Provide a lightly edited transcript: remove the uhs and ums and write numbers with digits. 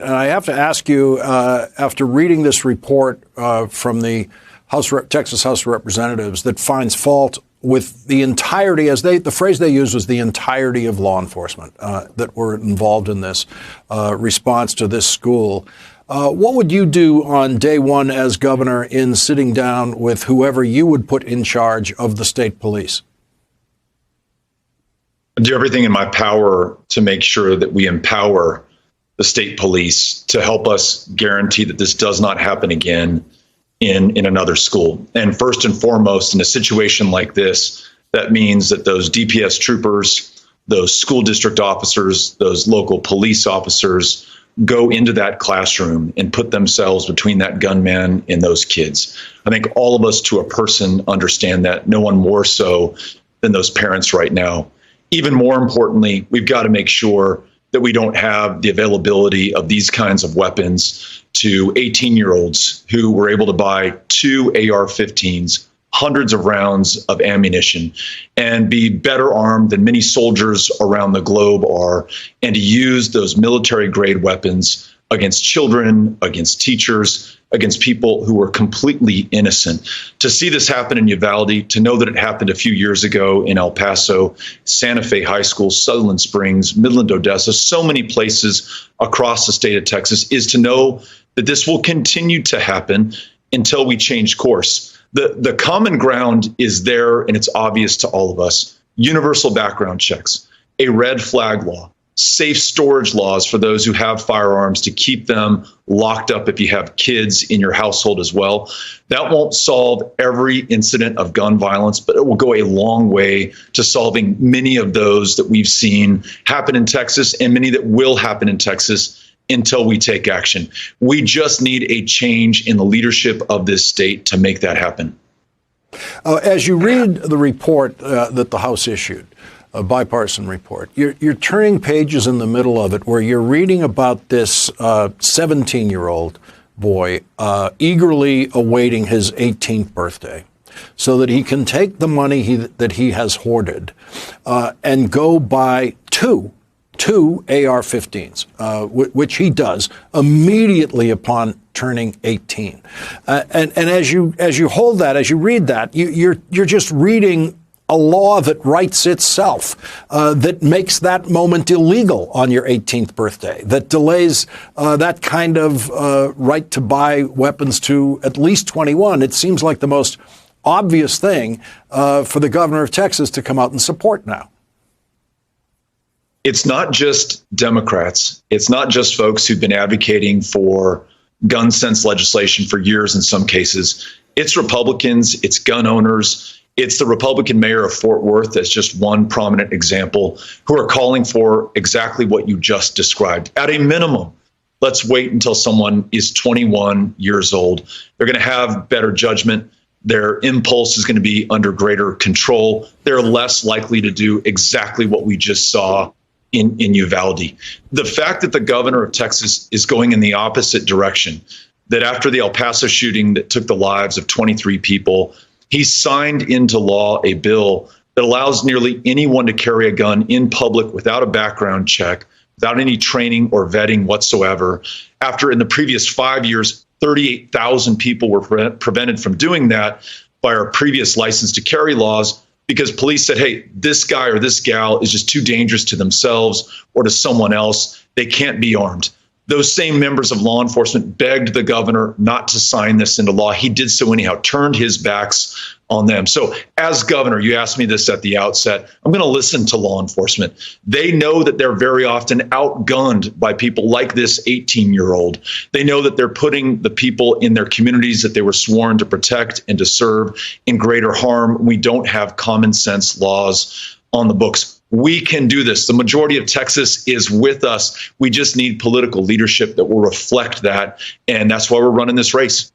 And I have to ask you, after reading this report from the Texas House of Representatives that finds fault with the entirety, the phrase they used was the entirety of law enforcement that were involved in this response to this school. What would you do on day one as governor in sitting down with whoever you would put in charge of the state police? I do everything in my power to make sure that we empower the state police to help us guarantee that this does not happen again in another school. And first and foremost, in a situation like this, that means that those DPS troopers, those school district officers, those local police officers go into that classroom and put themselves between that gunman and those kids. I think all of us to a person understand that, no one more so than those parents right now. Even more importantly, we've got to make sure that we don't have the availability of these kinds of weapons to 18-year-olds who were able to buy 2 AR-15s, hundreds of rounds of ammunition, and be better armed than many soldiers around the globe are, and to use those military-grade weapons against children, against teachers, against people who were completely innocent. To see this happen in Uvalde, to know that it happened a few years ago in El Paso, Santa Fe High School, Sutherland Springs, Midland, Odessa, so many places across the state of Texas, is to know that this will continue to happen until we change course. The common ground is there, and it's obvious to all of us. Universal background checks, a red flag law, safe storage laws for those who have firearms to keep them locked up if you have kids in your household as well. That won't solve every incident of gun violence, but it will go a long way to solving many of those that we've seen happen in Texas and many that will happen in Texas until we take action. We just need a change in the leadership of this state to make that happen. As you read the report that the House issued, a bipartisan report, you're turning pages in the middle of it where you're reading about this 17-year-old boy eagerly awaiting his 18th birthday so that he can take the money that he has hoarded and go buy two AR-15s, which he does immediately upon turning 18. And as you hold that, as you read that, you're just reading a law that writes itself, that makes that moment illegal on your 18th birthday, that delays that kind of right to buy weapons to at least 21. It seems like the most obvious thing for the governor of Texas to come out and support now. It's not just Democrats. It's not just folks who've been advocating for gun sense legislation for years in some cases. It's Republicans, it's gun owners, it's the Republican mayor of Fort Worth as just one prominent example, who are calling for exactly what you just described. At a minimum, let's wait until someone is 21 years old. They're going to have better judgment. Their impulse is going to be under greater control. They're less likely to do exactly what we just saw in Uvalde. The fact that the governor of Texas is going in the opposite direction, that after the El Paso shooting that took the lives of 23 people, he signed into law a bill that allows nearly anyone to carry a gun in public without a background check, without any training or vetting whatsoever. After in the previous 5 years, 38,000 people were prevented from doing that by our previous license to carry laws, because police said, hey, this guy or this gal is just too dangerous to themselves or to someone else. They can't be armed. Those same members of law enforcement begged the governor not to sign this into law. He did so anyhow, turned his backs on them. So as governor, you asked me this at the outset, I'm going to listen to law enforcement. They know that they're very often outgunned by people like this 18-year-old. They know that they're putting the people in their communities that they were sworn to protect and to serve in greater harm. We don't have common sense laws on the books. We can do this. The majority of Texas is with us. We just need political leadership that will reflect that. And that's why we're running this race.